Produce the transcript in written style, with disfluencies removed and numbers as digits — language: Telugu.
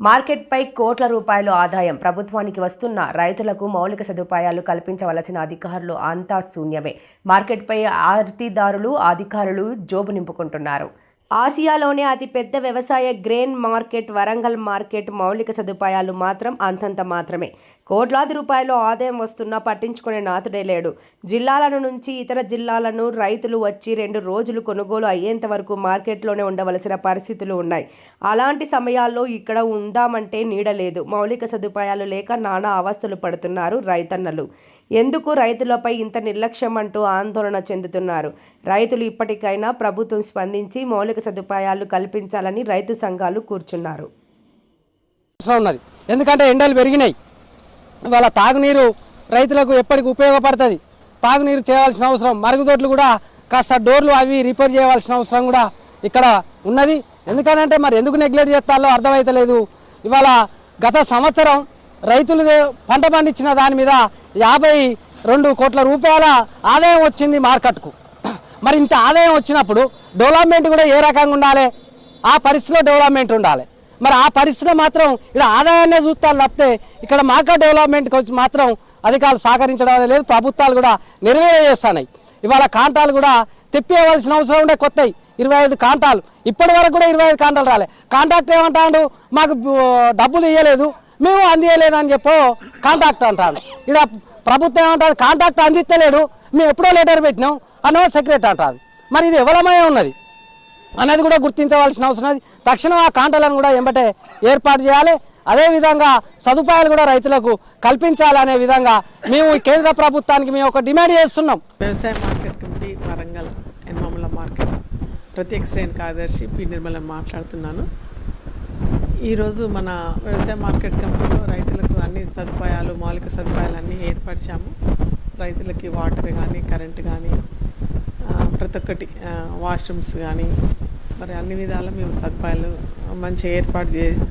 మార్కెట్పై కోట్ల రూపాయల ఆదాయం ప్రభుత్వానికి వస్తున్న రైతులకు మౌలిక సదుపాయాలు కల్పించవలసిన అధికారులు అంతా శూన్యమే. మార్కెట్పై ఆర్తిదారులు అధికారులు జోబు నింపుకుంటున్నారు. ఆసియాలోనే అతిపెద్ద వ్యవసాయ గ్రెయిన్ మార్కెట్ వరంగల్ మార్కెట్ మౌలిక సదుపాయాలు మాత్రం అంతంత మాత్రమే. కోట్లాది రూపాయలు ఆదాయం వస్తున్నా పట్టించుకునే నాథుడే లేడు. జిల్లాల నుంచి ఇతర జిల్లాలను రైతులు వచ్చి 2 రోజులు కొనుగోలు అయ్యేంత వరకు మార్కెట్లోనే ఉండవలసిన పరిస్థితులు ఉన్నాయి. అలాంటి సమయాల్లో ఇక్కడ ఉందామంటే నీడ లేదు. మౌలిక సదుపాయాలు లేక నానా అవస్థలు పడుతున్నారు రైతన్నలు. ఎందుకు రైతులపై ఇంత నిర్లక్ష్యం అంటూ ఆందోళన చెందుతున్నారు. రైతులు ఇప్పటికైనా ప్రభుత్వం స్పందించి మౌలిక సదుపాయాలు కల్పించాలని రైతు సంఘాలు కూర్చున్నారు. ఎందుకంటే ఎండలు పెరిగినాయి. ఇవాళ తాగునీరు రైతులకు ఎప్పటికి ఉపయోగపడుతుంది. తాగునీరు చేయాల్సిన అవసరం, మరుగుదొడ్లు కూడా కాస్త డోర్లు అవి రిపేర్ చేయవలసిన అవసరం కూడా ఇక్కడ ఉన్నది. ఎందుకనంటే మరి ఎందుకు నెగ్లెక్ట్ చేస్తారో అర్థమవుతలేదు. ఇవాళ గత సంవత్సరం రైతులు పంట పండించిన దాని మీద 52 కోట్ల రూపాయల ఆదాయం వచ్చింది మార్కెట్కు. మరి ఇంత ఆదాయం వచ్చినప్పుడు డెవలప్మెంట్ కూడా ఏ రకంగా ఉండాలి? ఆ పరిస్థితిలో డెవలప్మెంట్ ఉండాలి. మరి ఆ పరిస్థితిలో మాత్రం ఇక్కడ ఆదాయాన్నే చూస్తారు తప్పితే ఇక్కడ మార్కెట్ డెవలప్మెంట్కి వచ్చి మాత్రం అధికారులు సహకరించడం లేదు. ప్రభుత్వాలు కూడా నెరవేర్చేస్తున్నాయి. ఇవాళ కాంటాలు కూడా తెప్పివ్వాల్సిన అవసరం ఉండే కొత్తవి 25 కాంటాలు. ఇప్పటి వరకు కూడా 25 కాంటాలు రాలే. కాంట్రాక్ట్ ఏమంటాడు, మాకు డబ్బులు ఇవ్వలేదు, మేము అందియలేదని చెప్పో కాంట్రాక్ట్ అంటాడు. ఇక్కడ ప్రభుత్వం ఏమంటారు, కాంట్రాక్ట్ అందిస్తలేడు, మేము ఎప్పుడో లెటర్ పెట్టినాం అనో సెక్రటరీ అంటారు. మరి ఇది ఎవలమై ఉన్నది అనేది కూడా గుర్తించవలసిన అవసరం. తక్షణం ఆ కాంటాలను కూడా ఎంబటే ఏర్పాటు చేయాలి. అదేవిధంగా సదుపాయాలు కూడా రైతులకు కల్పించాలనే విధంగా మేము కేంద్ర ప్రభుత్వానికి మేము ఒక డిమాండ్ చేస్తున్నాం. వ్యవసాయ మార్కెట్ కమిటీ వరంగల్ ఎన్మాముల మార్కెట్స్ ప్రత్యేక శ్రేణి కార్యదర్శి పి నిర్మల మాట్లాడుతున్నాను. ఈరోజు మన వ్యవసాయ మార్కెట్ కమిటీలో రైతులకు అన్ని సదుపాయాలు, మౌలిక సదుపాయాలు అన్నీ ఏర్పరిచాము. రైతులకి వాటర్ కానీ, కరెంటు కానీ, ప్రతి ఒక్కటి వాష్రూమ్స్ కానీ, మరి అన్ని విధాలా మేము సదుపాయాలు మంచిగా ఏర్పాటు